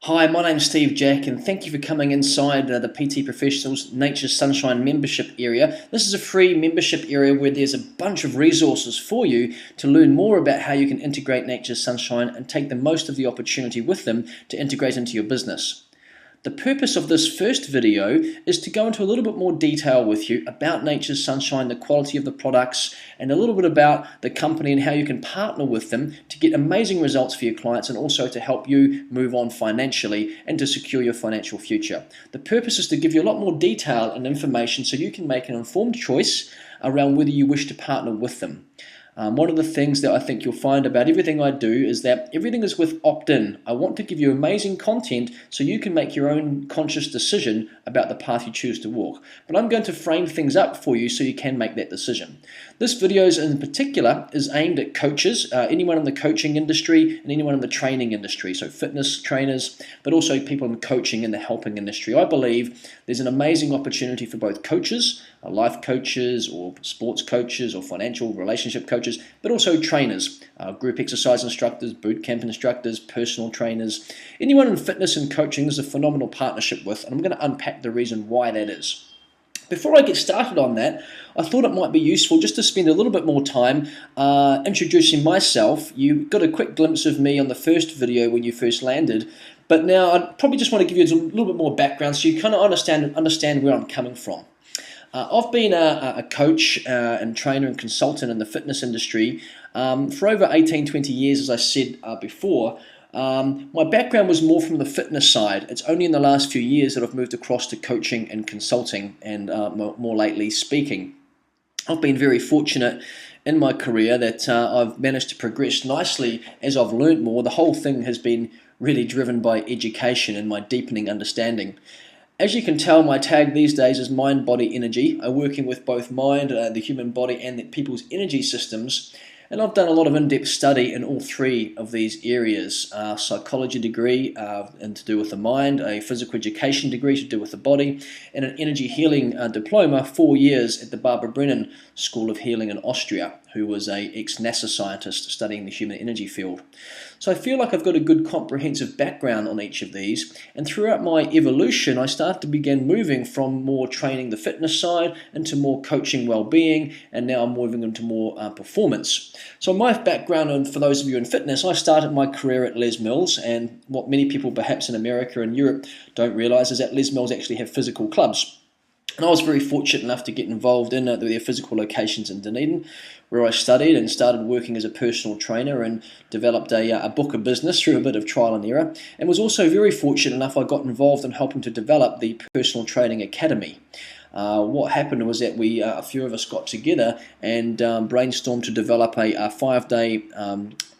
Hi, my name's Steve Jack, and thank you for coming inside the PT Professionals Nature's Sunshine membership area. This is a free membership area where there's a bunch of resources for you to learn more about how you can integrate Nature's Sunshine and take the most of the opportunity with them to integrate into your business. The purpose of this first video is to go into a little bit more detail with you about Nature's Sunshine, the quality of the products, and a little bit about the company and how you can partner with them to get amazing results for your clients and also to help you move on financially and to secure your financial future. The purpose is to give you a lot more detail and information so you can make an informed choice around whether you wish to partner with them. One of the things that I think you'll find about everything I do is that everything is with opt-in. I want to give you amazing content so you can make your own conscious decision about the path you choose to walk. But I'm going to frame things up for you so you can make that decision. This video in particular is aimed at coaches, anyone in the coaching industry and anyone in the training industry, so fitness trainers, but also people in coaching in the helping industry. I believe there's an amazing opportunity for both coaches, life coaches or sports coaches or financial relationship coaches, but also trainers, group exercise instructors, boot camp instructors, personal trainers. Anyone in fitness and coaching is a phenomenal partnership with, and I'm going to unpack the reason why that is. Before I get started on that, I thought it might be useful just to spend a little bit more time introducing myself. You got a quick glimpse of me on the first video when you first landed, but now I probably just want to give you a little bit more background so you kind of understand where I'm coming from. I've been a coach and trainer and consultant in the fitness industry for over 18-20 years, as I said before. My background was more from the fitness side. It's only in the last few years that I've moved across to coaching and consulting and more lately speaking. I've been very fortunate in my career that I've managed to progress nicely as I've learnt more. The whole thing has been really driven by education and my deepening understanding. As you can tell, my tag these days is mind, body, energy. I'm working with both mind, the human body, and the people's energy systems. And I've done a lot of in-depth study in all three of these areas. Psychology degree and to do with the mind, a physical education degree to do with the body, and an energy healing diploma, 4 years at the Barbara Brennan School of Healing in Austria, who was a ex-NASA scientist studying the human energy field. So I feel like I've got a good comprehensive background on each of these, and throughout my evolution I started to begin moving from more training the fitness side into more coaching well-being, and now I'm moving into more performance. So my background, and for those of you in fitness, I started my career at Les Mills, and what many people perhaps in America and Europe don't realize is that Les Mills actually have physical clubs. And I was very fortunate enough to get involved in their physical locations in Dunedin, where I studied and started working as a personal trainer and developed a book of business through a bit of trial and error, and was also very fortunate enough I got involved in helping to develop the Personal Training Academy. What happened was that a few of us got together and brainstormed to develop a 5-day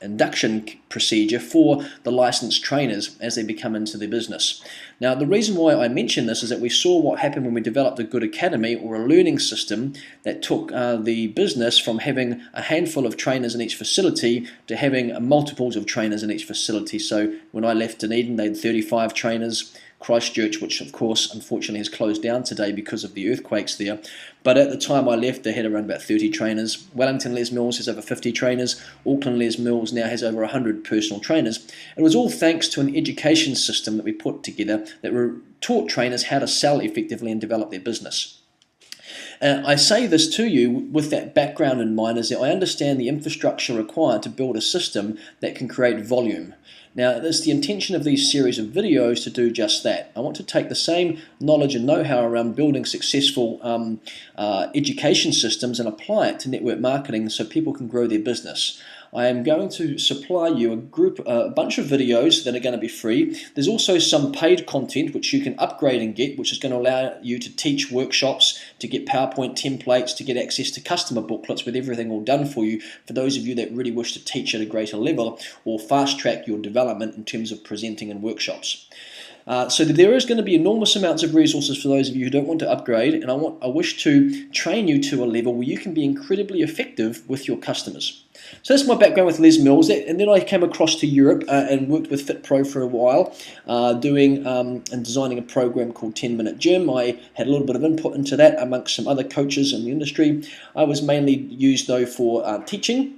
induction procedure for the licensed trainers as they become into the business. Now, the reason why I mention this is that we saw what happened when we developed a good academy or a learning system that took the business from having a handful of trainers in each facility to having multiples of trainers in each facility. So when I left Dunedin, they had 35 trainers. Christchurch, which of course unfortunately has closed down today because of the earthquakes there, but at the time I left they had around about 30 trainers. Wellington Les Mills has over 50 trainers. Auckland Les Mills now has over 100 personal trainers. It was all thanks to an education system that we put together that taught trainers how to sell effectively and develop their business. I say this to you with that background in mind, is that I understand the infrastructure required to build a system that can create volume. Now, it's the intention of these series of videos to do just that. I want to take the same knowledge and know-how around building successful education systems and apply it to network marketing so people can grow their business. I am going to supply you a bunch of videos that are going to be free. There's also some paid content which you can upgrade and get, which is going to allow you to teach workshops, to get PowerPoint templates, to get access to customer booklets with everything all done for you for those of you that really wish to teach at a greater level or fast track your development in terms of presenting in workshops. So there is going to be enormous amounts of resources for those of you who don't want to upgrade, and I wish to train you to a level where you can be incredibly effective with your customers. So that's my background with Les Mills, and then I came across to Europe and worked with FitPro for a while, doing and designing a program called 10 Minute Gym. I had a little bit of input into that amongst some other coaches in the industry. I was mainly used though for teaching.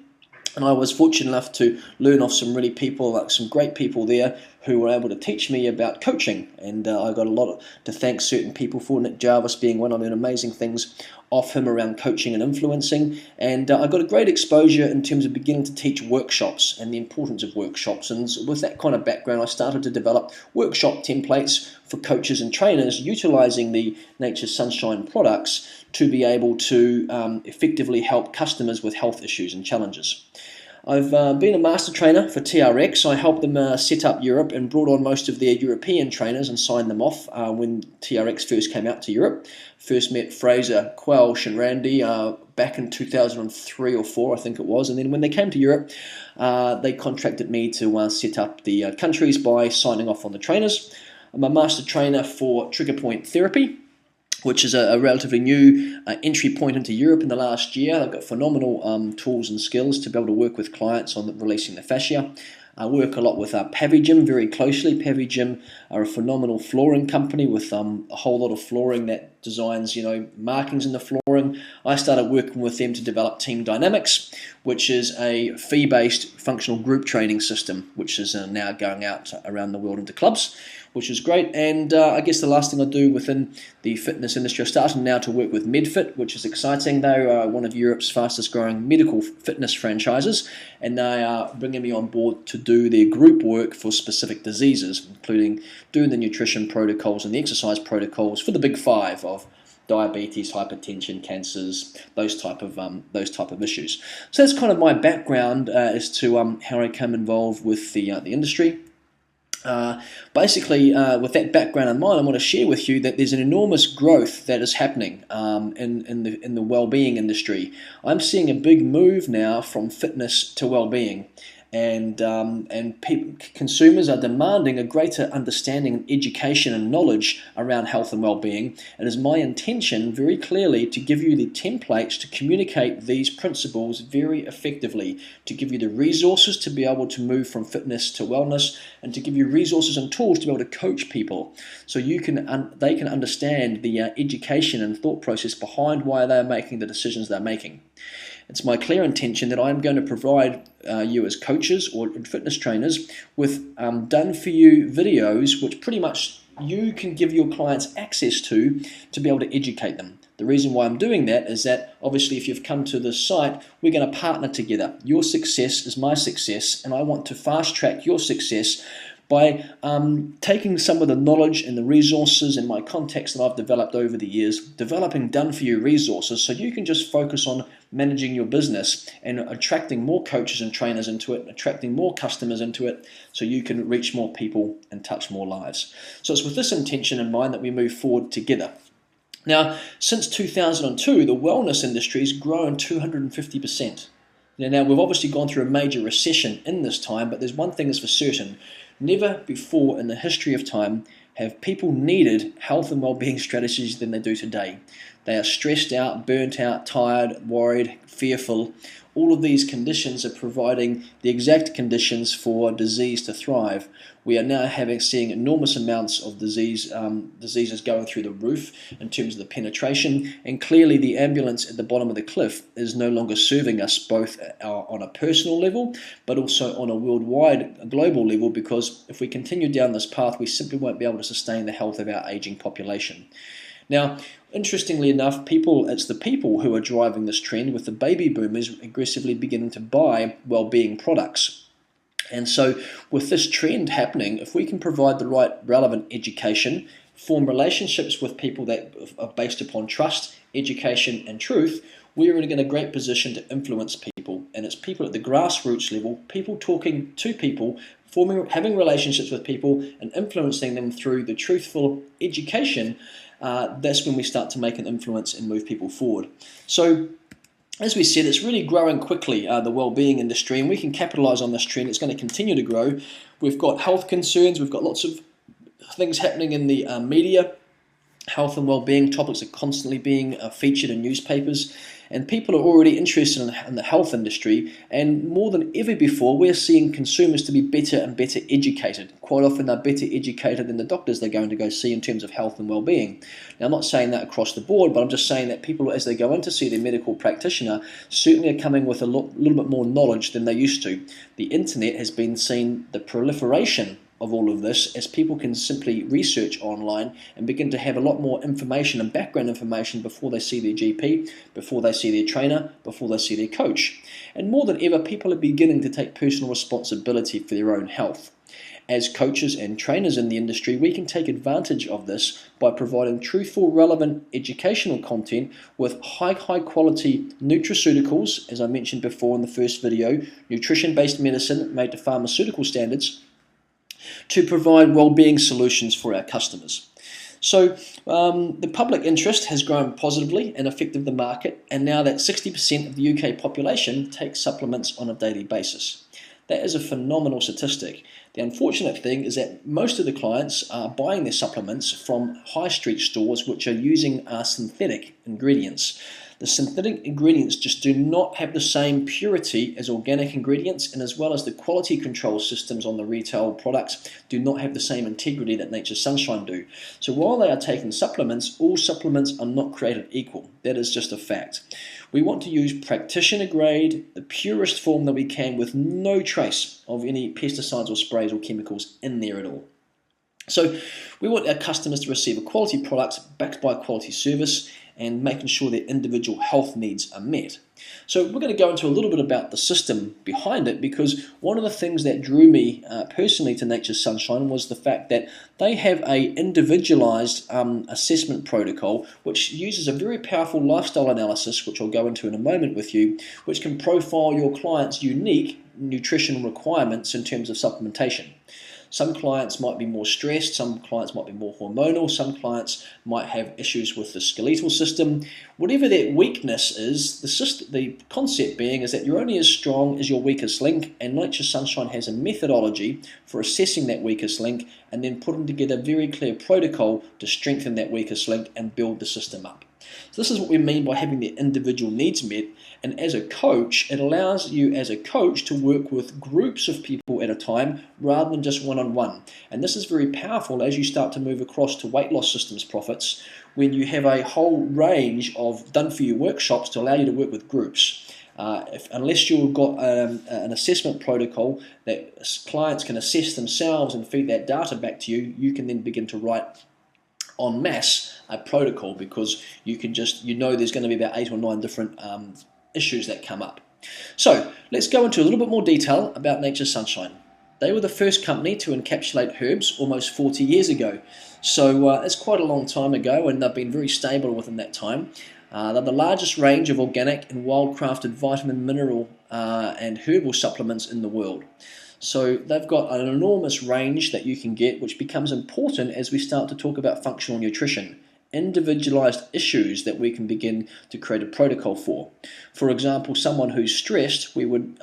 And I was fortunate enough to learn off some really people, like some great people there, who were able to teach me about coaching. And I got a lot to thank certain people for, Nick Jarvis being one. I learned amazing things off him around coaching and influencing. And I got a great exposure in terms of beginning to teach workshops and the importance of workshops. And with that kind of background, I started to develop workshop templates for coaches and trainers utilizing the Nature's Sunshine products to be able to effectively help customers with health issues and challenges. I've been a master trainer for TRX. I helped them set up Europe and brought on most of their European trainers and signed them off when TRX first came out to Europe. First met Fraser, Quelch and Randy back in 2003 or 4, I think it was. And then when they came to Europe, they contracted me to set up the countries by signing off on the trainers. I'm a master trainer for Trigger Point Therapy, which is a relatively new entry point into Europe in the last year. I've got phenomenal tools and skills to be able to work with clients on releasing the fascia. I work a lot with Pavigym very closely. Pavigym are a phenomenal flooring company with a whole lot of flooring that designs, markings in the flooring. I started working with them to develop Team Dynamics, which is a fee-based functional group training system, which is now going out around the world into clubs, which is great. And I guess the last thing I do within the fitness industry, I'm starting now to work with MedFit, which is exciting. They are one of Europe's fastest growing medical fitness franchises, and they are bringing me on board to do their group work for specific diseases, including doing the nutrition protocols and the exercise protocols for the big five of diabetes, hypertension, cancers, those type of issues. So that's kind of my background as to how I come involved with the industry. Basically, with that background in mind, I want to share with you that there's an enormous growth that is happening in the well-being industry. I'm seeing a big move now from fitness to well-being, and consumers are demanding a greater understanding and education and knowledge around health and well-being. And it's my intention very clearly to give you the templates to communicate these principles very effectively, to give you the resources to be able to move from fitness to wellness, and to give you resources and tools to be able to coach people so they can understand the education and thought process behind why they're making the decisions they're making. It's my clear intention that I'm going to provide you as coaches or fitness trainers with done-for-you videos, which pretty much you can give your clients access to be able to educate them. The reason why I'm doing that is that obviously if you've come to this site, we're going to partner together. Your success is my success, and I want to fast-track your success by taking some of the knowledge and the resources and my contacts that I've developed over the years, developing done-for-you resources so you can just focus on managing your business and attracting more coaches and trainers into it, attracting more customers into it so you can reach more people and touch more lives. So it's with this intention in mind that we move forward together. Now, since 2002, the wellness industry has grown 250%. Now, we've obviously gone through a major recession in this time, but there's one thing that's for certain. Never before in the history of time have people needed health and well-being strategies than they do today. They are stressed out, burnt out, tired, worried, fearful. All of these conditions are providing the exact conditions for disease to thrive. We are now seeing enormous amounts of diseases going through the roof in terms of the penetration, and clearly the ambulance at the bottom of the cliff is no longer serving us both on a personal level but also on a worldwide, global level, because if we continue down this path, we simply won't be able to sustain the health of our aging population. Now, interestingly enough, it's the people who are driving this trend, with the baby boomers aggressively beginning to buy well-being products. And so with this trend happening, if we can provide the right relevant education, form relationships with people that are based upon trust, education and truth, we're in a great position to influence people. And it's people at the grassroots level, people talking to people, having relationships with people and influencing them through the truthful education. That's when we start to make an influence and move people forward. So as we said, it's really growing quickly, the well-being industry, and we can capitalize on this trend. It's going to continue to grow. We've got health concerns. We've got lots of things happening in the media. Health and well-being topics are constantly being featured in newspapers. And people are already interested in the health industry, and more than ever before, we're seeing consumers to be better and better educated. Quite often they're better educated than the doctors they're going to go see in terms of health and well-being. Now, I'm not saying that across the board, but I'm just saying that people, as they go in to see their medical practitioner, certainly are coming with a little bit more knowledge than they used to. The internet has been seeing the proliferation of all of this, as people can simply research online and begin to have a lot more information and background information before they see their GP, before they see their trainer, before they see their coach. And more than ever, people are beginning to take personal responsibility for their own health. As coaches and trainers in the industry, we can take advantage of this by providing truthful, relevant educational content with high quality nutraceuticals, as I mentioned before in the first video, nutrition-based medicine made to pharmaceutical standards, to provide well-being solutions for our customers. So the public interest has grown positively and affected the market, and now that 60% of the UK population takes supplements on a daily basis. That is a phenomenal statistic. The unfortunate thing is that most of the clients are buying their supplements from high street stores which are using synthetic ingredients. The synthetic ingredients just do not have the same purity as organic ingredients, and as well as the quality control systems on the retail products do not have the same integrity that Nature's Sunshine do. So while they are taking supplements, all supplements are not created equal. That is just a fact. We want to use practitioner grade, the purest form that we can, with no trace of any pesticides or sprays or chemicals in there at all. So we want our customers to receive a quality product backed by a quality service, and making sure their individual health needs are met. So we're going to go into a little bit about the system behind it, because one of the things that drew me personally to Nature's Sunshine was the fact that they have a individualized assessment protocol which uses a very powerful lifestyle analysis, which I'll go into in a moment with you, which can profile your client's unique nutrition requirements in terms of supplementation. Some clients might be more stressed, some clients might be more hormonal, some clients might have issues with the skeletal system. Whatever that weakness is, the concept being is that you're only as strong as your weakest link, and Nature's Sunshine has a methodology for assessing that weakest link and then putting together a very clear protocol to strengthen that weakest link and build the system up. So this is what we mean by having their individual needs met, and as a coach, it allows you as a coach to work with groups of people at a time rather than just one-on-one. And this is very powerful as you start to move across to weight loss systems profits, when you have a whole range of done-for-you workshops to allow you to work with groups. Unless you've got an assessment protocol that clients can assess themselves and feed that data back to you, you can then begin to write en masse a protocol, because you can just, there's going to be about 8 or 9 different issues that come up. So let's go into a little bit more detail about Nature's Sunshine. They were the first company to encapsulate herbs almost 40 years ago. So it's quite a long time ago, and they've been very stable within that time. They're the largest range of organic and wild-crafted vitamin, mineral and herbal supplements in the world. So they've got an enormous range that you can get, which becomes important as we start to talk about functional nutrition. Individualized issues that we can begin to create a protocol for. For example, someone who's stressed, we would,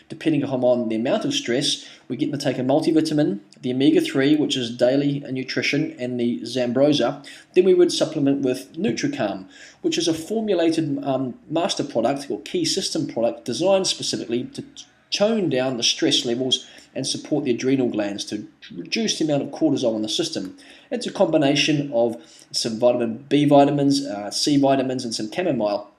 depending upon the amount of stress, we get them to take a multivitamin, the omega-3, which is daily nutrition, and the Zambrosa. Then we would supplement with NutriCalm, which is a formulated master product or key system product designed specifically to tone down the stress levels and support the adrenal glands to reduce the amount of cortisol in the system. It's a combination of some vitamin B vitamins, C vitamins, and some chamomile.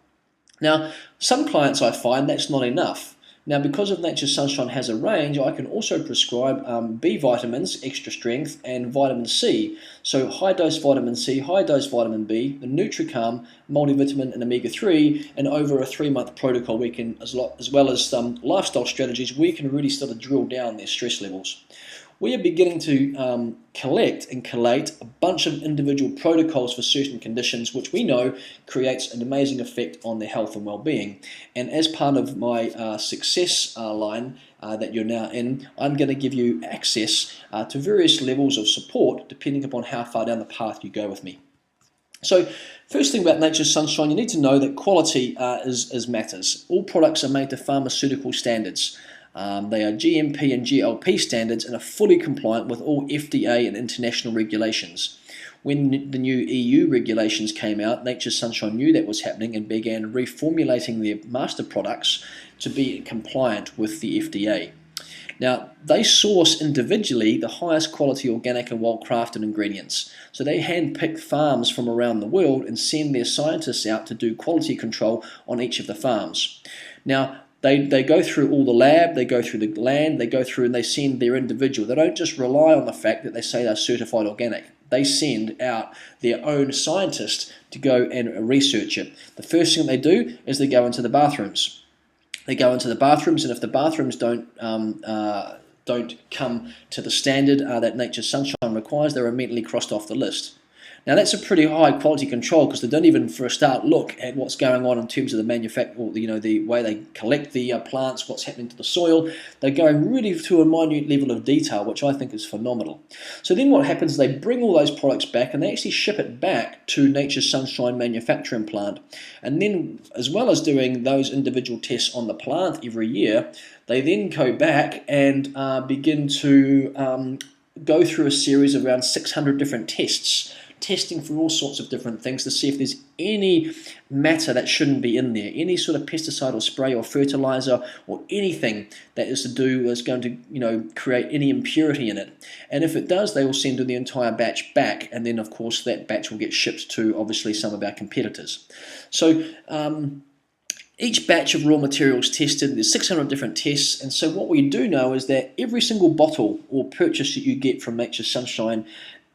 Now, some clients I find that's not enough. Now, because of Nature's Sunshine has a range, I can also prescribe B vitamins, extra strength, and vitamin C. So high-dose vitamin C, high-dose vitamin B, the NutriCalm, multivitamin, and omega-3, and over a 3-month protocol, we can, as well as some lifestyle strategies, we can really start to drill down their stress levels. We are beginning to collect and collate a bunch of individual protocols for certain conditions, which we know creates an amazing effect on their health and well-being. And as part of my success line that you're now in, I'm going to give you access to various levels of support depending upon how far down the path you go with me. So first thing about Nature's Sunshine, you need to know that quality is matters. All products are made to pharmaceutical standards. They are GMP and GLP standards and are fully compliant with all FDA and international regulations. When the new EU regulations came out, Nature's Sunshine knew that was happening and began reformulating their master products to be compliant with the FDA. Now, they source individually the highest quality organic and well-crafted ingredients. So they hand-pick farms from around the world and send their scientists out to do quality control on each of the farms. Now, they go through all the lab, they go through the land, they go through and they send their individual. They don't just rely on the fact that they say they're certified organic. They send out their own scientists to go and research it. The first thing they do is they go into the bathrooms. They go into the bathrooms, and if the bathrooms don't come to the standard that Nature's Sunshine requires, they're immediately crossed off the list. Now that's a pretty high quality control, because they don't even for a start look at what's going on in terms of the manufacture, or the way they collect the plants, what's happening to the soil. They're going really to a minute level of detail, which I think is phenomenal. So then what happens is they bring all those products back and they actually ship it back to Nature's Sunshine manufacturing plant. And then, as well as doing those individual tests on the plant every year, they then go back and begin to go through a series of around 600 different tests, testing for all sorts of different things to see if there's any matter that shouldn't be in there, any sort of pesticide or spray or fertilizer or anything that is going to create any impurity in it. And if it does, they will send the entire batch back, and then of course that batch will get shipped to obviously some of our competitors. So each batch of raw materials tested, there's 600 different tests, and so what we do know is that every single bottle or purchase that you get from Nature's Sunshine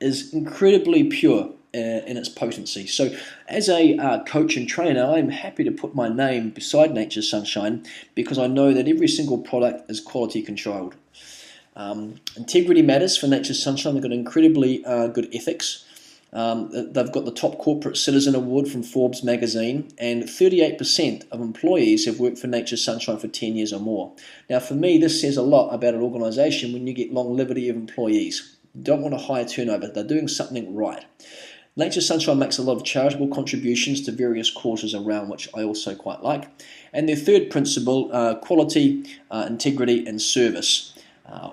is incredibly pure in its potency. So as a coach and trainer, I'm happy to put my name beside Nature's Sunshine, because I know that every single product is quality controlled. Integrity matters for Nature's Sunshine. They've got incredibly good ethics. They've got the top corporate citizen award from Forbes magazine, and 38% of employees have worked for Nature's Sunshine for 10 years or more. Now for me, this says a lot about an organisation when you get longevity of employees. You don't want a high turnover. They're doing something right. Nature's Sunshine makes a lot of charitable contributions to various causes around, which I also quite like. And their third principle, quality, integrity and service.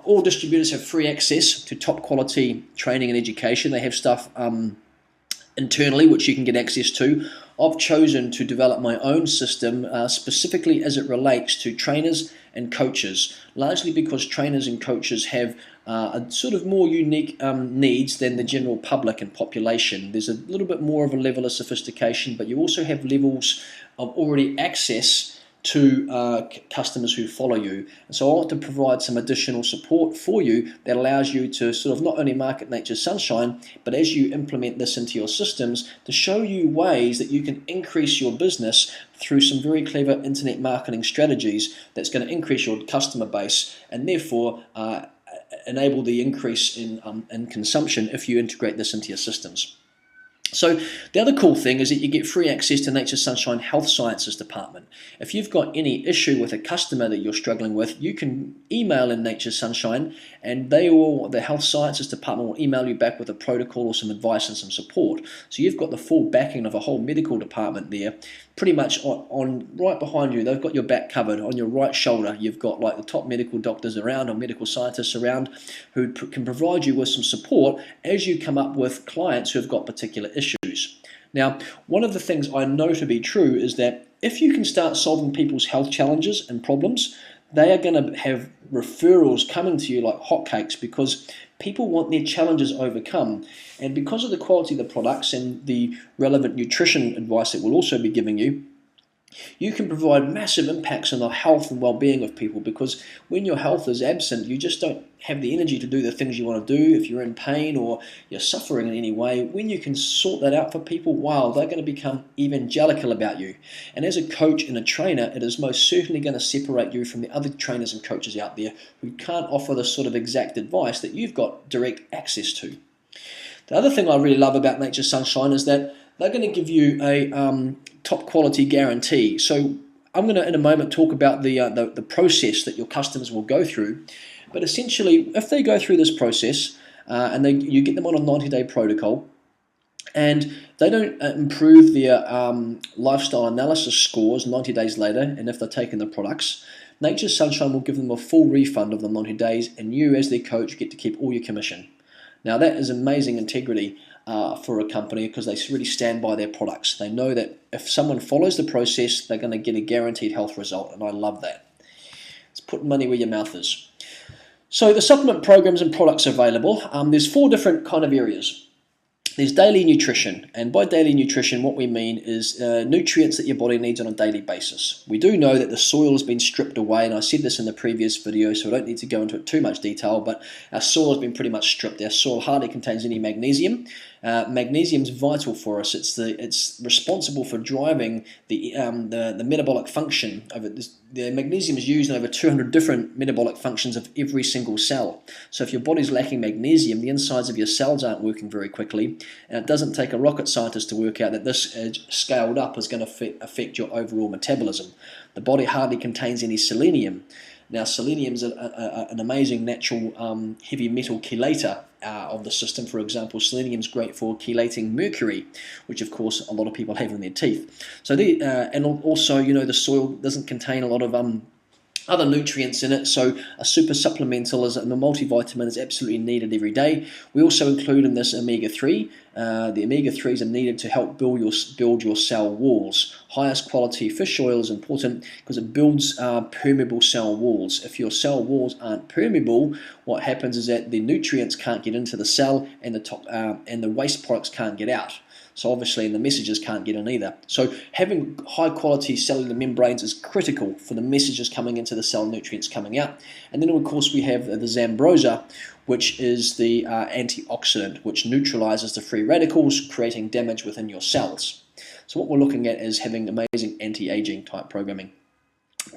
All distributors have free access to top quality training and education. They have stuff internally which you can get access to. I've chosen to develop my own system specifically as it relates to trainers and coaches, largely because trainers and coaches have a sort of more unique needs than the general public and population. There's a little bit more of a level of sophistication, but you also have levels of already access to customers who follow you. And so I want to provide some additional support for you that allows you to sort of not only market Nature's Sunshine, but as you implement this into your systems, to show you ways that you can increase your business through some very clever internet marketing strategies that's going to increase your customer base and therefore enable the increase in consumption if you integrate this into your systems. So the other cool thing is that you get free access to Nature's Sunshine Health Sciences Department. If you've got any issue with a customer that you're struggling with, you can email in Nature's Sunshine, and the Health Sciences Department will email you back with a protocol or some advice and some support. So you've got the full backing of a whole medical department there, pretty much on right behind you. They've got your back covered. On your right shoulder, you've got like the top medical doctors around or medical scientists around who can provide you with some support as you come up with clients who have got particular issues. Now, one of the things I know to be true is that if you can start solving people's health challenges and problems, they are going to have referrals coming to you like hotcakes, because people want their challenges overcome. And because of the quality of the products and the relevant nutrition advice that we'll also be giving you, you can provide massive impacts on the health and well-being of people, because when your health is absent, you just don't have the energy to do the things you want to do. If you're in pain or you're suffering in any way, when you can sort that out for people, wow, they're going to become evangelical about you. And as a coach and a trainer, it is most certainly going to separate you from the other trainers and coaches out there who can't offer the sort of exact advice that you've got direct access to. The other thing I really love about Nature's Sunshine is that they're going to give you a top quality guarantee. So I'm going to in a moment talk about the process that your customers will go through. But essentially, if they go through this process and you get them on a 90-day protocol, and they don't improve their lifestyle analysis scores 90 days later, and if they're taking the products, Nature's Sunshine will give them a full refund of the 90 days, and you as their coach get to keep all your commission. Now that is amazing integrity for a company, because they really stand by their products. They know that if someone follows the process, they're going to get a guaranteed health result, and I love that. It's putting money where your mouth is. So the supplement programs and products available, there's 4 different kind of areas. There's daily nutrition, and by daily nutrition what we mean is nutrients that your body needs on a daily basis. We do know that the soil has been stripped away, and I said this in the previous video, so I don't need to go into it too much detail, but our soil has been pretty much stripped. Our soil hardly contains any magnesium. Magnesium is vital for us. It's responsible for driving the metabolic function of it. The magnesium is used in over 200 different metabolic functions of every single cell. So if your body's lacking magnesium, the insides of your cells aren't working very quickly, and it doesn't take a rocket scientist to work out that this scaled up is going to affect your overall metabolism. The body hardly contains any selenium. Now, selenium is an amazing natural heavy metal chelator of the system. For example, selenium is great for chelating mercury, which of course a lot of people have in their teeth. So, and also, you know, the soil doesn't contain a lot of other nutrients in it, so a super supplemental and a multivitamin is absolutely needed every day. We also include in this omega-3. The omega-3s are needed to help build your cell walls. Highest quality fish oil is important because it builds permeable cell walls. If your cell walls aren't permeable, what happens is that the nutrients can't get into the cell, and the waste products can't get out. So obviously, and the messages can't get in either. So having high quality cellular membranes is critical for the messages coming into the cell, nutrients coming out. And then of course we have the Zambrosa, which is the antioxidant, which neutralizes the free radicals, creating damage within your cells. So what we're looking at is having amazing anti-aging type programming.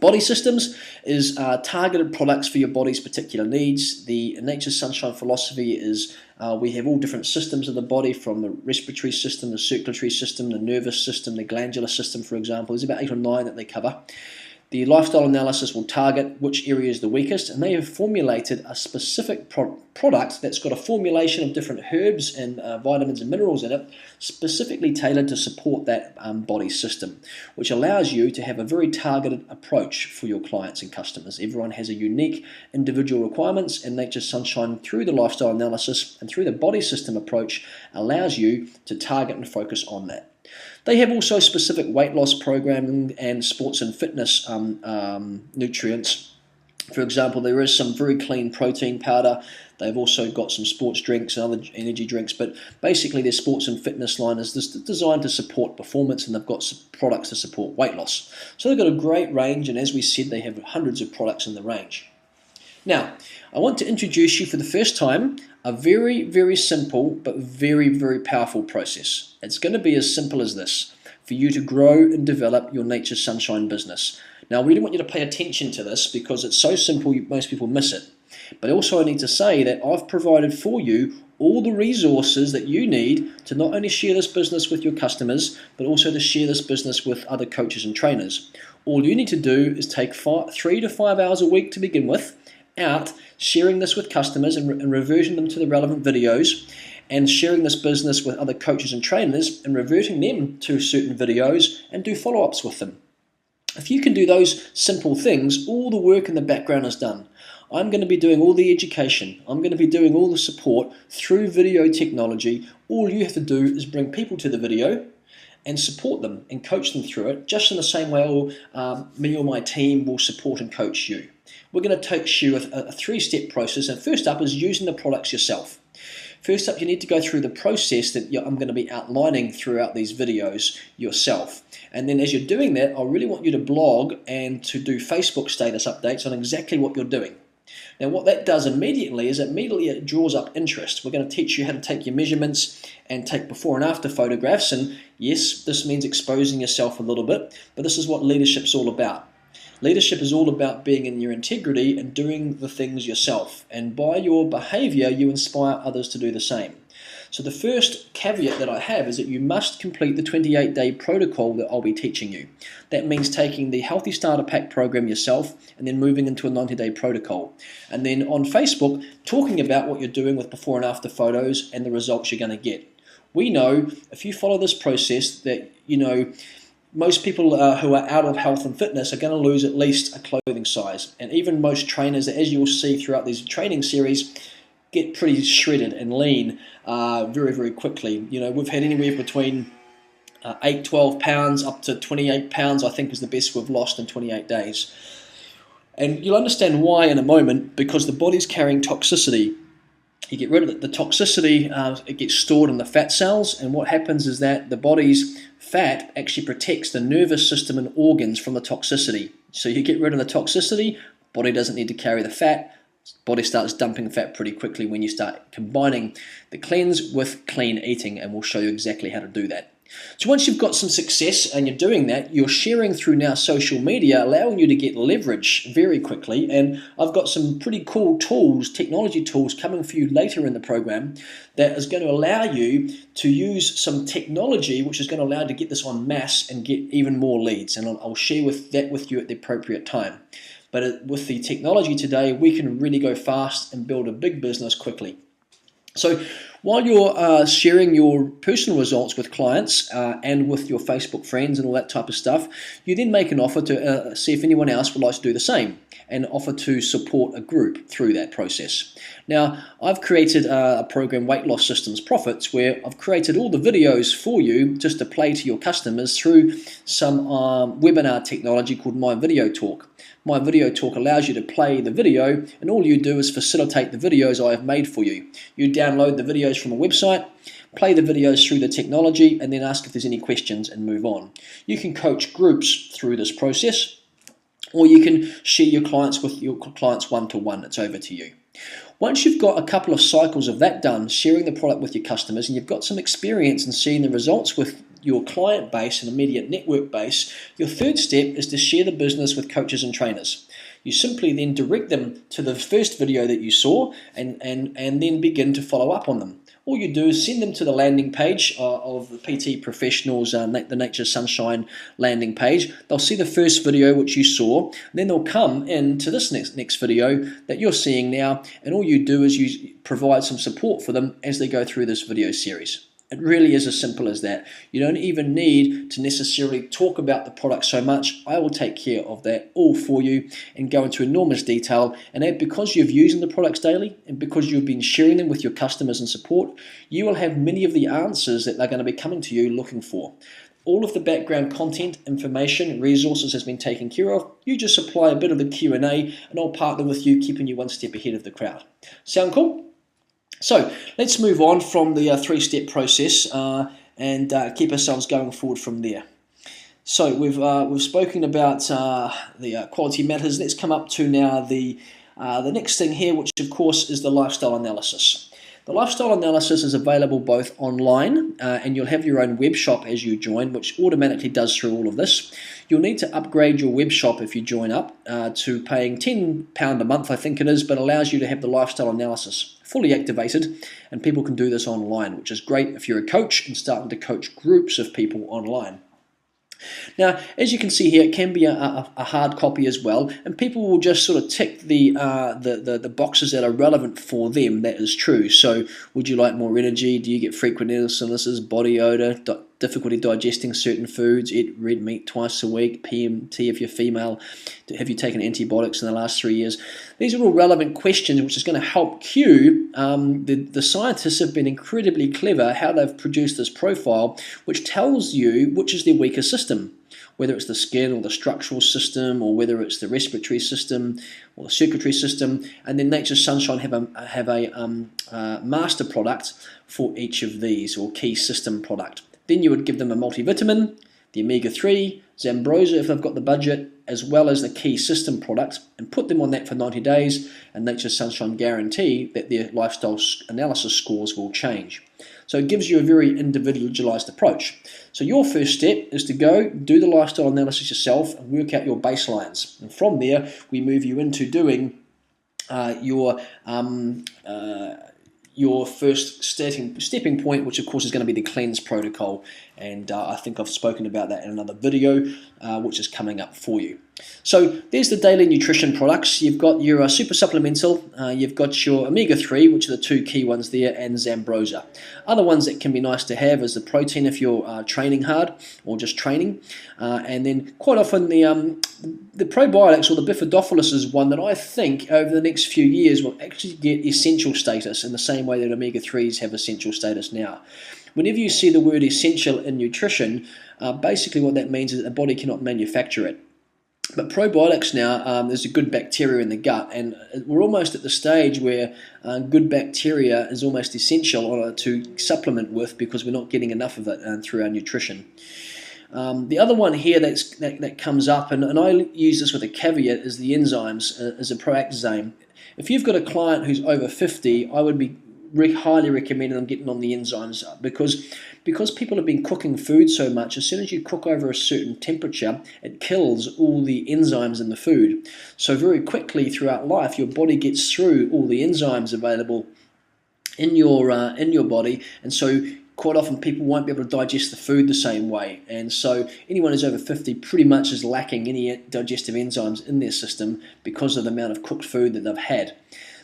Body Systems is targeted products for your body's particular needs. The Nature's Sunshine philosophy is we have all different systems of the body, from the respiratory system, the circulatory system, the nervous system, the glandular system, for example. There's about 8 or 9 that they cover. The lifestyle analysis will target which area is the weakest, and they have formulated a specific product that's got a formulation of different herbs and vitamins and minerals in it, specifically tailored to support that body system, which allows you to have a very targeted approach for your clients and customers. Everyone has a unique individual requirements, and Nature's Sunshine, through the lifestyle analysis and through the body system approach, allows you to target and focus on that. They have also specific weight loss programming and sports and fitness nutrients. For example, there is some very clean protein powder. They've also got some sports drinks and other energy drinks, but basically their sports and fitness line is designed to support performance, and they've got some products to support weight loss. So they've got a great range, and as we said, they have hundreds of products in the range. Now, I want to introduce you for the first time a very, very simple but very, very powerful process. It's going to be as simple as this for you to grow and develop your Nature's Sunshine business. Now, I really want you to pay attention to this because it's so simple, most people miss it. But also I need to say that I've provided for you all the resources that you need to not only share this business with your customers, but also to share this business with other coaches and trainers. All you need to do is take 3 to 5 hours a week to begin with, out sharing this with customers and reverting them to the relevant videos, and sharing this business with other coaches and trainers and reverting them to certain videos and do follow-ups with them. If you can do those simple things, all the work in the background is done. I'm going to be doing all the education. I'm going to be doing all the support through video technology. All you have to do is bring people to the video and support them and coach them through it, just in the same way me or my team will support and coach you. We're going to teach you a 3-step process, and first up is using the products yourself. First up, you need to go through the process that I'm going to be outlining throughout these videos yourself. And then as you're doing that, I really want you to blog and to do Facebook status updates on exactly what you're doing. Now what that does immediately is it draws up interest. We're going to teach you how to take your measurements and take before and after photographs, and yes, this means exposing yourself a little bit, but this is what leadership's all about. Leadership is all about being in your integrity and doing the things yourself, and by your behavior you inspire others to do the same. So the first caveat that I have is that you must complete the 28-day protocol that I'll be teaching you. That means taking the Healthy Starter Pack program yourself and then moving into a 90-day protocol. And then on Facebook, talking about what you're doing with before and after photos and the results you're going to get. We know if you follow this process that, most people who are out of health and fitness are going to lose at least a clothing size. And even most trainers, as you will see throughout these training series, get pretty shredded and lean very, very quickly. You know, we've had anywhere between 12 pounds up to 28 pounds, I think, is the best we've lost in 28 days. And you'll understand why in a moment, because the body's carrying toxicity. You get rid of the toxicity, it gets stored in the fat cells, and what happens is that the body's fat actually protects the nervous system and organs from the toxicity. So you get rid of the toxicity, body doesn't need to carry the fat, body starts dumping fat pretty quickly when you start combining the cleanse with clean eating, and we'll show you exactly how to do that. So once you've got some success and you're doing that, you're sharing through now social media, allowing you to get leverage very quickly. And I've got some pretty cool tools, technology tools coming for you later in the program that is going to allow you to use some technology which is going to allow you to get this on mass and get even more leads. And I'll share that with you at the appropriate time. But with the technology today, we can really go fast and build a big business quickly. So while you're sharing your personal results with clients and with your Facebook friends and all that type of stuff, you then make an offer to see if anyone else would like to do the same and offer to support a group through that process. Now, I've created a program, Weight Loss Systems Profits, where I've created all the videos for you just to play to your customers through some webinar technology called My Video Talk. My Video Talk allows you to play the video, and all you do is facilitate the videos I have made for you. You download the videos from a website, play the videos through the technology, and then ask if there's any questions and move on. You can coach groups through this process, or you can share your clients with your clients one-to-one. It's over to you. Once you've got a couple of cycles of that done, sharing the product with your customers, and you've got some experience in seeing the results with your client base and immediate network base, your third step is to share the business with coaches and trainers. You simply then direct them to the first video that you saw and then begin to follow up on them. All you do is send them to the landing page of the PT Professionals, the Nature Sunshine landing page. They'll see the first video which you saw, and then they'll come into this next video that you're seeing now, and all you do is you provide some support for them as they go through this video series. It really is as simple as that. You don't even need to necessarily talk about the product so much. I will take care of that all for you and go into enormous detail. And because you've used the products daily and because you've been sharing them with your customers and support, you will have many of the answers that they're going to be coming to you looking for. All of the background content, information, resources has been taken care of. You just supply a bit of the Q&A and I'll partner with you, keeping you one step ahead of the crowd. Sound cool? So let's move on from the three-step process and keep ourselves going forward from there. So we've spoken about the quality matters. Let's come up to now the next thing here, which of course is the lifestyle analysis. The lifestyle analysis is available both online and you'll have your own web shop as you join, which automatically does through all of this. You'll need to upgrade your web shop if you join up to paying £10 a month, I think it is, but allows you to have the lifestyle analysis fully activated, and people can do this online, which is great if you're a coach and starting to coach groups of people online. Now, as you can see here, it can be a hard copy as well, and people will just sort of tick the boxes that are relevant for them. That is true. So, would you like more energy? Do you get frequent illnesses, body odor, difficulty digesting certain foods, eat red meat twice a week, PMT if you're female, have you taken antibiotics in the last 3 years? These are all relevant questions which is going to help cue. The scientists have been incredibly clever how they've produced this profile which tells you which is their weaker system, whether it's the skin or the structural system or whether it's the respiratory system or the circulatory system, and then Nature Sunshine have a master product for each of these, or key system product. Then you would give them a multivitamin, the omega-3, Zambrosa if they've got the budget, as well as the key system product, and put them on that for 90 days, and Nature Sunshine guarantee that their lifestyle analysis scores will change. So it gives you a very individualized approach. So your first step is to go do the lifestyle analysis yourself and work out your baselines. And from there, we move you into doing your first stepping point, which of course is going to be the cleanse protocol, and I think I've spoken about that in another video which is coming up for you. So there's the daily nutrition products. You've got your super supplemental, you've got your omega-3, which are the two key ones there, and Zambrosa. Other ones that can be nice to have is the protein if you're training hard or just training. And then quite often the probiotics or the Bifidobacillus is one that I think over the next few years will actually get essential status in the same way that omega-3s have essential status now. Whenever you see the word essential in nutrition, basically what that means is that the body cannot manufacture it. But probiotics now, there's a good bacteria in the gut, and we're almost at the stage where good bacteria is almost essential to supplement with because we're not getting enough of it through our nutrition. The other one here that comes up, and I use this with a caveat, is the enzymes, is a Proactazane. If you've got a client who's over 50, I would be highly recommending them getting on the enzymes because people have been cooking food so much. As soon as you cook over a certain temperature, it kills all the enzymes in the food. So very quickly throughout life, your body gets through all the enzymes available in your body, and so quite often people won't be able to digest the food the same way. And so anyone who's over 50 pretty much is lacking any digestive enzymes in their system because of the amount of cooked food that they've had.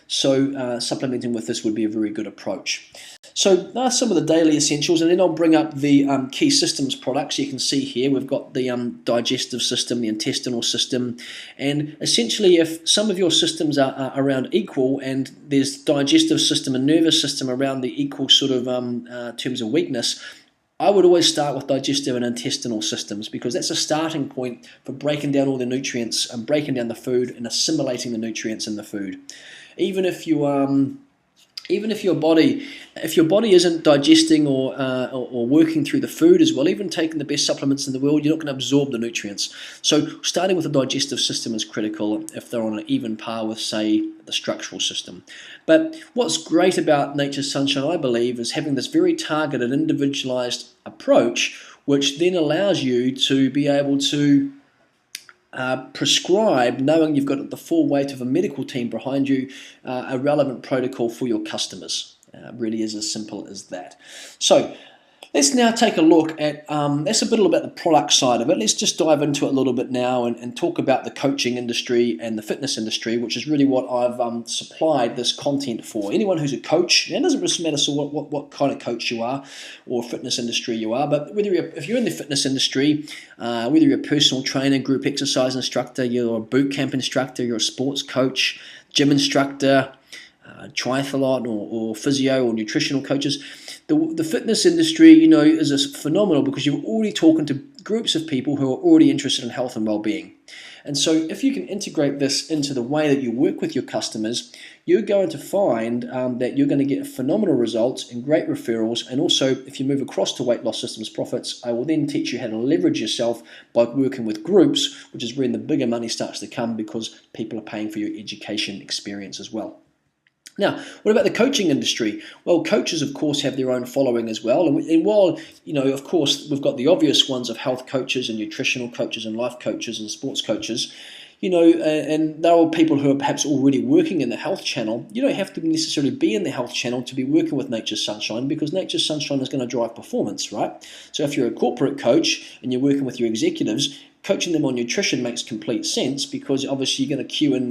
So supplementing with this would be a very good approach. So that's some of the daily essentials, and then I'll bring up the key systems products. You can see here we've got the digestive system, the intestinal system, and essentially if some of your systems are around equal and there's digestive system and nervous system around the equal sort of terms of weakness, I would always start with digestive and intestinal systems because that's a starting point for breaking down all the nutrients and breaking down the food and assimilating the nutrients in the food. Even if your body isn't digesting or working through the food as well, even taking the best supplements in the world, you're not going to absorb the nutrients. So starting with the digestive system is critical if they're on an even par with, say, the structural system. But what's great about Nature's Sunshine, I believe, is having this very targeted, individualized approach, which then allows you to be able to prescribe, knowing you've got the full weight of a medical team behind you, a relevant protocol for your customers. Really is as simple as that. So let's now take a look at, that's a bit about the product side of it. Let's just dive into it a little bit now and talk about the coaching industry and the fitness industry, which is really what I've supplied this content for. Anyone who's a coach, and it doesn't really matter so what kind of coach you are or fitness industry you are, but if you're in the fitness industry, whether you're a personal trainer, group exercise instructor, you're a boot camp instructor, you're a sports coach, gym instructor, triathlon or physio or nutritional coaches, the fitness industry, is phenomenal because you're already talking to groups of people who are already interested in health and well-being. And so if you can integrate this into the way that you work with your customers, you're going to find that you're going to get phenomenal results and great referrals. And also, if you move across to Weight Loss Systems Profits, I will then teach you how to leverage yourself by working with groups, which is when the bigger money starts to come because people are paying for your education experience as well. Now, what about the coaching industry? Well, coaches, of course, have their own following as well. And while, of course, we've got the obvious ones of health coaches and nutritional coaches and life coaches and sports coaches, and they're all people who are perhaps already working in the health channel. You don't have to necessarily be in the health channel to be working with Nature's Sunshine because Nature's Sunshine is going to drive performance, right? So if you're a corporate coach and you're working with your executives, coaching them on nutrition makes complete sense because obviously you're going to cue in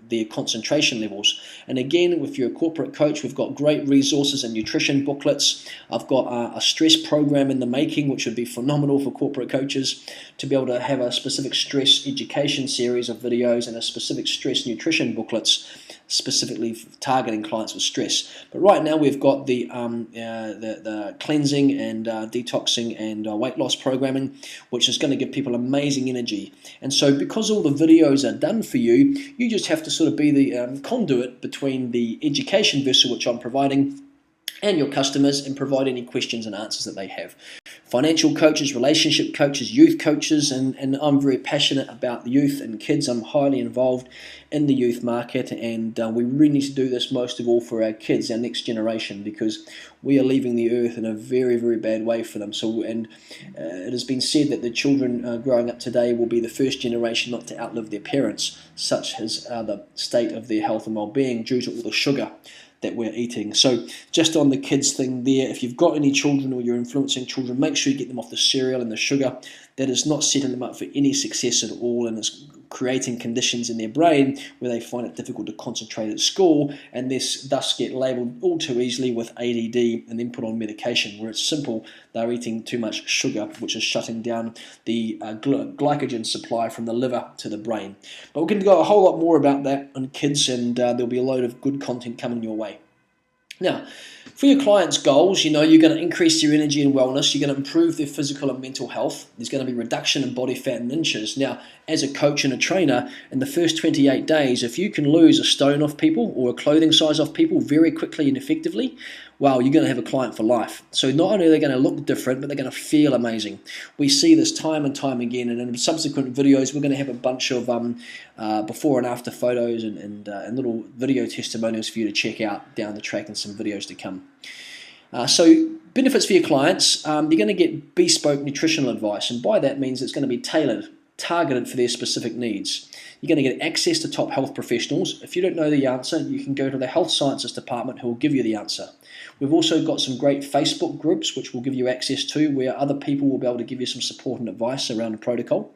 their concentration levels. And again, if you're a corporate coach, we've got great resources and nutrition booklets. I've got a stress program in the making, which would be phenomenal for corporate coaches to be able to have a specific stress education series of videos and a specific stress nutrition booklets specifically targeting clients with stress. But right now we've got the cleansing and detoxing and weight loss programming, which is going to give people amazing energy. And so because all the videos are done for you, you just have to sort of be the conduit between the education vessel which I'm providing and your customers and provide any questions and answers that they have. Financial coaches, relationship coaches, youth coaches, and I'm very passionate about the youth and kids. I'm highly involved in the youth market, and we really need to do this most of all for our kids, our next generation, because we are leaving the earth in a very, very bad way for them. It has been said that the children growing up today will be the first generation not to outlive their parents, such as the state of their health and well-being due to all the sugar that we're eating. So just on the kids thing there, if you've got any children or you're influencing children, make sure you get them off the cereal and the sugar. that is not setting them up for any success at all, and it's creating conditions in their brain where they find it difficult to concentrate at school, and thus get labelled all too easily with ADD and then put on medication, where it's simple, they're eating too much sugar, which is shutting down the glycogen supply from the liver to the brain. But we're going to go a whole lot more about that on kids, and there'll be a load of good content coming your way. Now, for your clients' goals, you're going to increase their energy and wellness. You're going to improve their physical and mental health. There's going to be reduction in body fat in inches. Now, as a coach and a trainer, in the first 28 days, if you can lose a stone off people or a clothing size off people very quickly and effectively, wow, you're going to have a client for life. So not only are they going to look different, but they're going to feel amazing. We see this time and time again, and in subsequent videos, we're going to have a bunch of before and after photos and little video testimonials for you to check out down the track, and some videos to come. So benefits for your clients, you're going to get bespoke nutritional advice, and by that means it's going to be tailored, targeted for their specific needs. You're going to get access to top health professionals. If you don't know the answer, you can go to the health sciences department who will give you the answer. We've also got some great Facebook groups which we'll give you access to, where other people will be able to give you some support and advice around the protocol.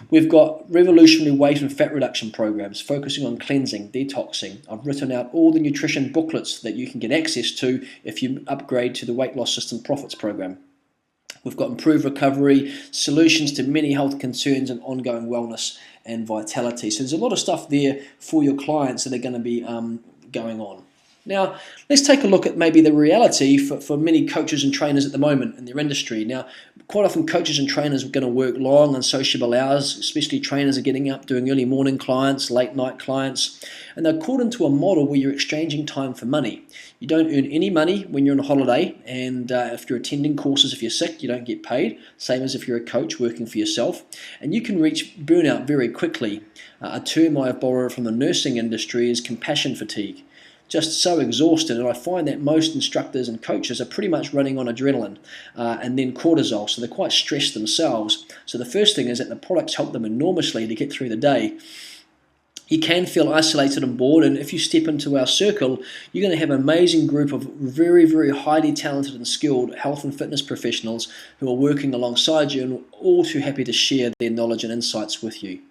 We've got revolutionary weight and fat reduction programs focusing on cleansing, detoxing. I've written out all the nutrition booklets that you can get access to if you upgrade to the Weight Loss System Profits program. We've got improved recovery, solutions to many health concerns, and ongoing wellness and vitality. So there's a lot of stuff there for your clients that are going to be going on. Now, let's take a look at maybe the reality for many coaches and trainers at the moment in their industry. Now, quite often coaches and trainers are going to work long and sociable hours, especially trainers are getting up doing early morning clients, late night clients, and they're caught into a model where you're exchanging time for money. You don't earn any money when you're on a holiday, and if you're attending courses, if you're sick, you don't get paid, same as if you're a coach working for yourself, and you can reach burnout very quickly. A term I've borrowed from the nursing industry is compassion fatigue. Just so exhausted, and I find that most instructors and coaches are pretty much running on adrenaline and then cortisol, so they're quite stressed themselves. So the first thing is that the products help them enormously to get through the day. You can feel isolated and bored, and if you step into our circle, you're going to have an amazing group of very, very highly talented and skilled health and fitness professionals who are working alongside you and all too happy to share their knowledge and insights with you.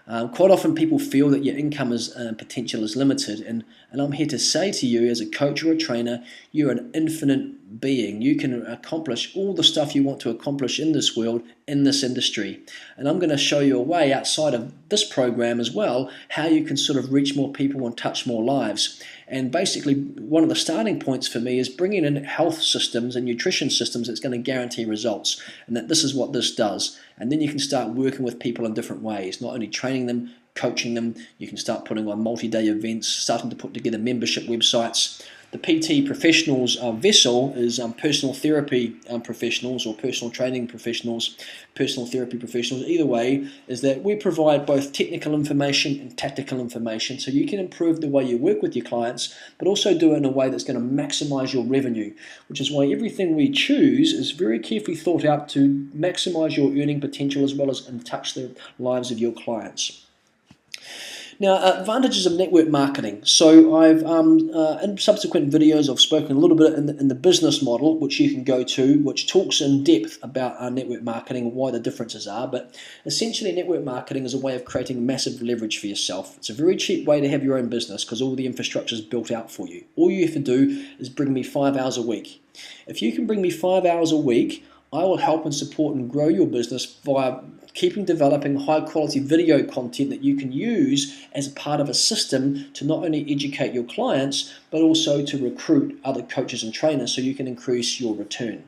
Quite often people feel that your income potential is limited, and I'm here to say to you, as a coach or a trainer, you're an infinite being. You can accomplish all the stuff you want to accomplish in this world, in this industry. And I'm going to show you a way outside of this program as well, how you can sort of reach more people and touch more lives. And basically, one of the starting points for me is bringing in health systems and nutrition systems that's going to guarantee results, and that this is what this does. And then you can start working with people in different ways, not only training them, coaching them. You can start putting on multi-day events, starting to put together membership websites. The PT professionals vessel is personal therapy professionals or personal training professionals, personal therapy professionals. Either way, is that we provide both technical information and tactical information, so you can improve the way you work with your clients, but also do it in a way that's going to maximize your revenue, which is why everything we choose is very carefully thought out to maximize your earning potential as well as touch the lives of your clients. Now, advantages of network marketing. So I've, in subsequent videos, I've spoken a little bit in the business model, which you can go to, which talks in depth about network marketing and why the differences are. But essentially, network marketing is a way of creating massive leverage for yourself. It's a very cheap way to have your own business because all the infrastructure is built out for you. All you have to do is bring me 5 hours a week. If you can bring me 5 hours a week, I will help and support and grow your business via developing high quality video content that you can use as a part of a system to not only educate your clients, but also to recruit other coaches and trainers so you can increase your return.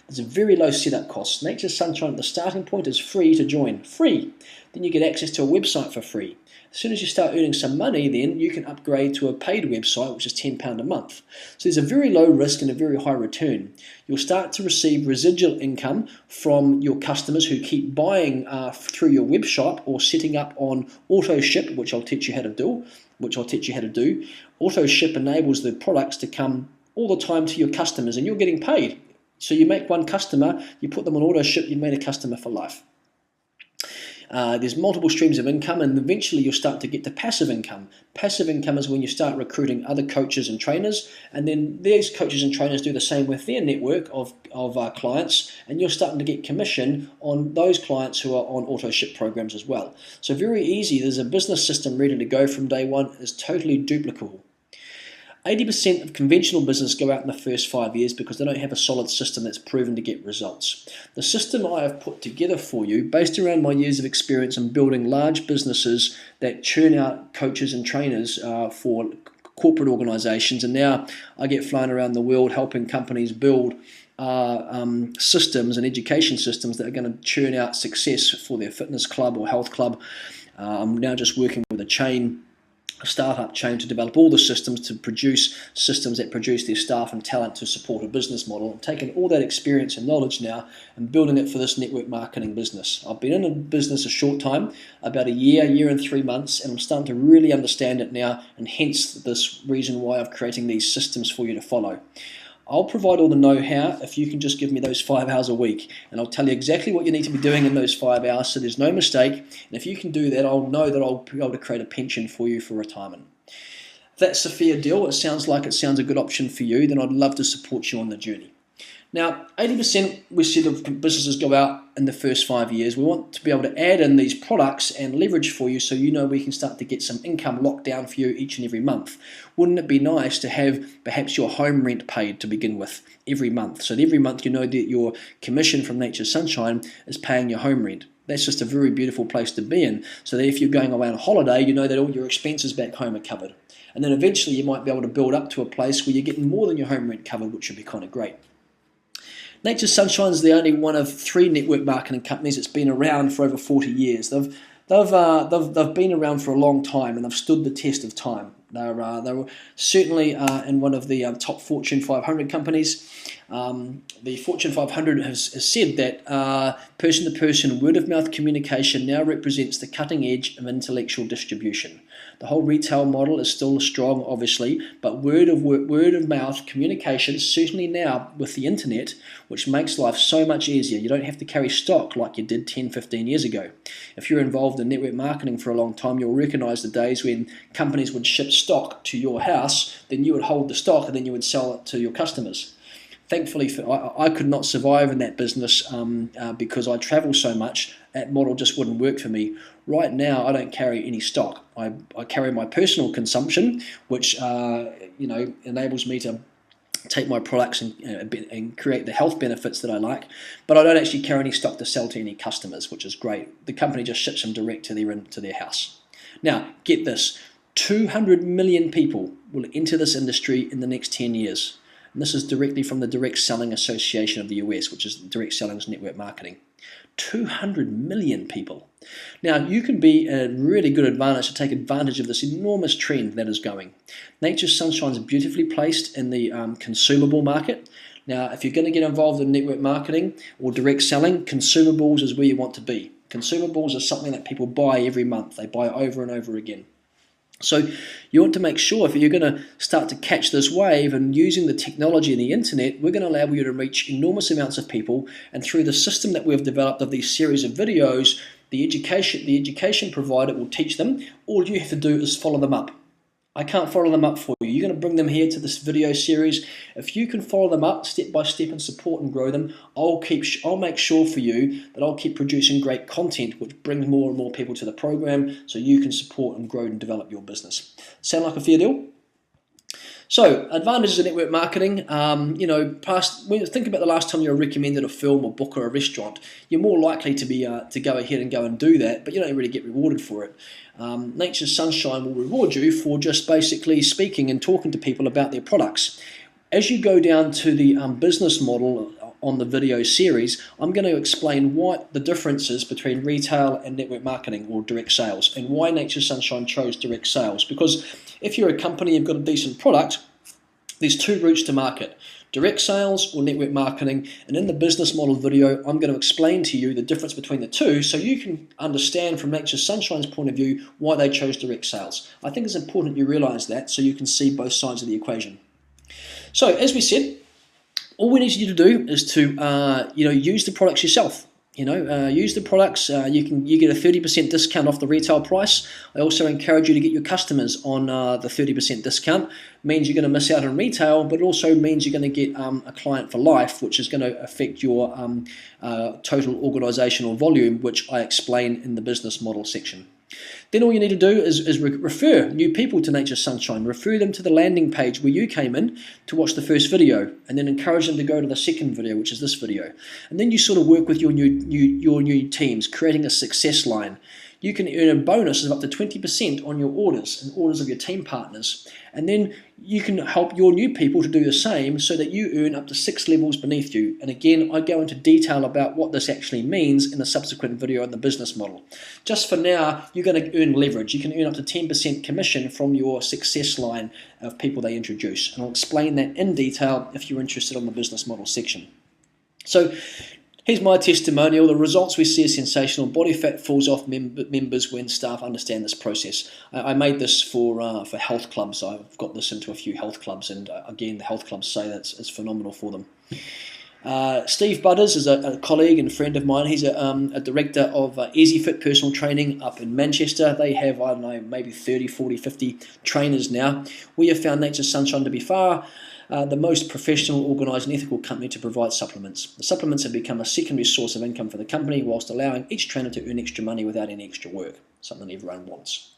There's a very low setup cost. Nature's Sunshine, the starting point is free to join, free. Then you get access to a website for free. As soon as you start earning some money, then you can upgrade to a paid website, which is £10 a month. So there's a very low risk and a very high return. You'll start to receive residual income from your customers who keep buying through your web shop or setting up on auto ship, which I'll teach you how to do. Auto ship enables the products to come all the time to your customers, and you're getting paid. So you make one customer, you put them on auto ship, you made a customer for life. There's multiple streams of income, and eventually you'll start to get to passive income. Passive income is when you start recruiting other coaches and trainers, and then these coaches and trainers do the same with their network of clients, and you're starting to get commission on those clients who are on auto ship programs as well. So very easy. There's a business system ready to go from day one. It's totally duplicable. 80% of conventional business go out in the first 5 years because they don't have a solid system that's proven to get results. The system I have put together for you, based around my years of experience in building large businesses that churn out coaches and trainers for corporate organizations, and now I get flown around the world helping companies build systems and education systems that are going to churn out success for their fitness club or health club. I'm now just working with a startup chain to develop all the systems to produce systems that produce their staff and talent to support a business model. I'm taking all that experience and knowledge now and building it for this network marketing business. I've been in a business a short time, about a year and 3 months, and I'm starting to really understand it now, and hence this reason why I'm creating these systems for you to follow. I'll provide all the know-how if you can just give me those 5 hours a week, and I'll tell you exactly what you need to be doing in those 5 hours so there's no mistake. And if you can do that, I'll know that I'll be able to create a pension for you for retirement. If that's a fair deal, it sounds a good option for you, then I'd love to support you on the journey. Now, 80% we said of businesses go out in the first 5 years. We want to be able to add in these products and leverage for you so you know we can start to get some income locked down for you each and every month. Wouldn't it be nice to have perhaps your home rent paid to begin with every month? So that every month you know that your commission from Nature's Sunshine is paying your home rent. That's just a very beautiful place to be in, so that if you're going away on a holiday, you know that all your expenses back home are covered. And then eventually you might be able to build up to a place where you're getting more than your home rent covered, which would be kind of great. Nature's Sunshine is the only one of 3 network marketing companies that's been around for over 40 years. They've been around for a long time, and they've stood the test of time. They were certainly in one of the top Fortune 500 companies. The Fortune 500 has said that person-to-person, word-of-mouth communication now represents the cutting edge of intellectual distribution. The whole retail model is still strong, obviously, but word-of-mouth communication, certainly now with the internet, which makes life so much easier. You don't have to carry stock like you did 10, 15 years ago. If you're involved in network marketing for a long time, you'll recognize the days when companies would ship stock to your house, then you would hold the stock and then you would sell it to your customers. Thankfully, I could not survive in that business because I travel so much. That model just wouldn't work for me. Right now, I don't carry any stock. I carry my personal consumption, which enables me to take my products and create the health benefits that I like. But I don't actually carry any stock to sell to any customers, which is great. The company just ships them direct to their house. Now, get this: 200 million people will enter this industry in the next 10 years. And this is directly from the Direct Selling Association of the US, which is Direct Selling's network marketing. 200 million people. Now, you can be a really good advantage to take advantage of this enormous trend that is going. Nature's Sunshine is beautifully placed in the consumable market. Now, if you're going to get involved in network marketing or direct selling, consumables is where you want to be. Consumables are something that people buy every month. They buy over and over again. So you want to make sure if you're going to start to catch this wave and using the technology and the internet, we're going to allow you to reach enormous amounts of people. And through the system that we've developed of these series of videos, the education provider will teach them. All you have to do is follow them up. I can't follow them up for you. You're going to bring them here to this video series. If you can follow them up step by step and support and grow them, I'll make sure for you that I'll keep producing great content which brings more and more people to the program so you can support and grow and develop your business. Sound like a fair deal? So, advantages of network marketing. When you think about the last time you were recommended a film or book or a restaurant, you're more likely to go ahead and go and do that, but you don't really get rewarded for it. Nature's Sunshine will reward you for just basically speaking and talking to people about their products. As you go down to the business model on the video series, I'm going to explain what the difference is between retail and network marketing or direct sales, and why Nature's Sunshine chose direct sales. Because if you're a company, you've got a decent product, there's 2 routes to market: direct sales or network marketing. And in the business model video, I'm going to explain to you the difference between the two so you can understand from Nature's Sunshine's point of view why they chose direct sales. I think it's important you realize that so you can see both sides of the equation. So as we said, all we need you to do is to use the products yourself. use the products. You get a 30% discount off the retail price. I also encourage you to get your customers on the 30% discount. Means you're going to miss out on retail, but it also means you're going to get a client for life, which is going to affect your total organizational volume, which I explain in the business model section. Then all you need to do is refer new people to Nature's Sunshine. Refer them to the landing page where you came in to watch the first video, and then encourage them to go to the second video, which is this video. And then you sort of work with your new teams, creating a success line. You can earn a bonus of up to 20% on your orders and orders of your team partners. And then you can help your new people to do the same so that you earn up to 6 levels beneath you. And again, I go into detail about what this actually means in a subsequent video on the business model. Just for now, you're going to earn leverage. You can earn up to 10% commission from your success line of people they introduce. And I'll explain that in detail if you're interested on the business model section. So here's my testimonial. The results we see are sensational. Body fat falls off members when staff understand this process. I made this for health clubs. I've got this into a few health clubs, and again, the health clubs say that it's phenomenal for them. Steve Butters is a colleague and friend of mine. He's a director of Easy Fit Personal Training up in Manchester. They have, I don't know, maybe 30, 40, 50 trainers now. We have found Nature's Sunshine to be far the most professional, organised and ethical company to provide supplements. The supplements have become a secondary source of income for the company whilst allowing each trainer to earn extra money without any extra work, something everyone wants.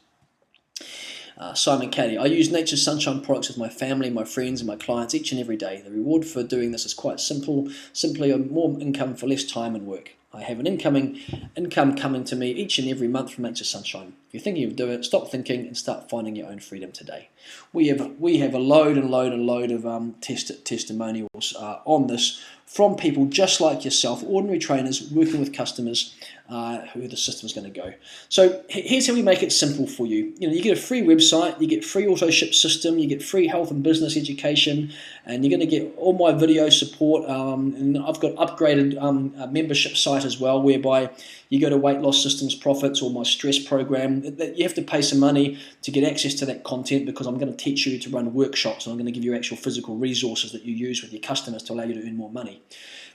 Simon Caddy, I use Nature's Sunshine products with my family, my friends and my clients each and every day. The reward for doing this is quite simple, simply more income for less time and work. I have an income coming to me each and every month from Nature's Sunshine. If you're thinking of doing it, stop thinking and start finding your own freedom today. We have a load of testimonials on this from people just like yourself, ordinary trainers working with customers who the system's going to go. So here's how we make it simple for you. You get a free website, you get free auto ship system, you get free health and business education, and you're going to get all my video support. And I've got upgraded membership site as well, whereby you go to Weight Loss Systems Profits or my stress program. You have to pay some money to get access to that content because I'm going to teach you to run workshops and I'm going to give you actual physical resources that you use with your customers to allow you to earn more money.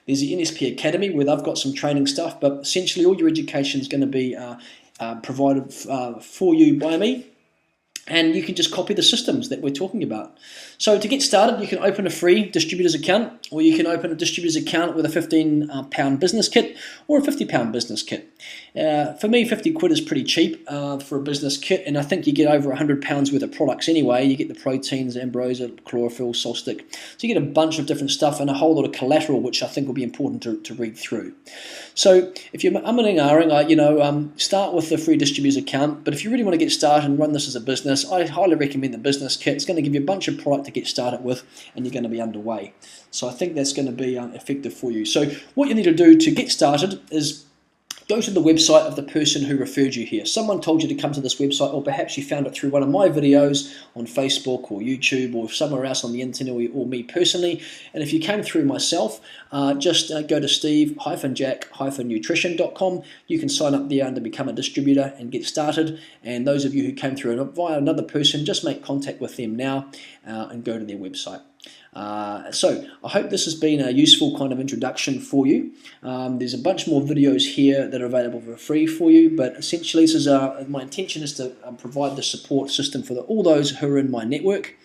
There's the NSP Academy where I've got some training stuff, but essentially all your education is going to be provided for you by me. And you can just copy the systems that we're talking about. So to get started, you can open a free distributor's account, or you can open a distributor's account with a £15 business kit or a £50 business kit. For me, 50 quid is pretty cheap for a business kit, and I think you get over £100 worth of products anyway. You get the proteins, Ambrosia, chlorophyll, Solstick. So you get a bunch of different stuff and a whole lot of collateral, which I think will be important to read through. So if you're umming and ahhing, start with the free distributor's account. But if you really want to get started and run this as a business, I highly recommend the business kit. It's going to give you a bunch of product to get started with, and you're going to be underway. So I think that's going to be effective for you. So what you need to do to get started is go to the website of the person who referred you here. Someone told you to come to this website, or perhaps you found it through one of my videos on Facebook or YouTube or somewhere else on the internet, or me personally. And if you came through myself, just go to steve-jack-nutrition.com. You can sign up there and become a distributor and get started. And those of you who came through via another person, just make contact with them now and go to their website. So I hope this has been a useful kind of introduction for you. There's a bunch more videos here that are available for free for you, but essentially this is my intention is to provide the support system for all those who are in my network.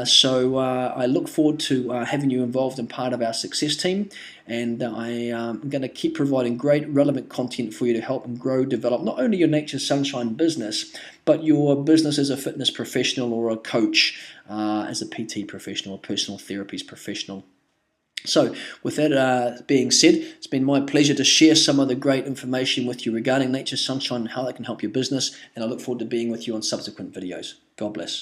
So I look forward to having you involved in part of our success team, and I am going to keep providing great relevant content for you to help and grow, develop not only your Nature's Sunshine business, but your business as a fitness professional or a coach, as a PT professional, a personal therapies professional. So with that being said, it's been my pleasure to share some of the great information with you regarding Nature's Sunshine and how that can help your business, and I look forward to being with you on subsequent videos. God bless.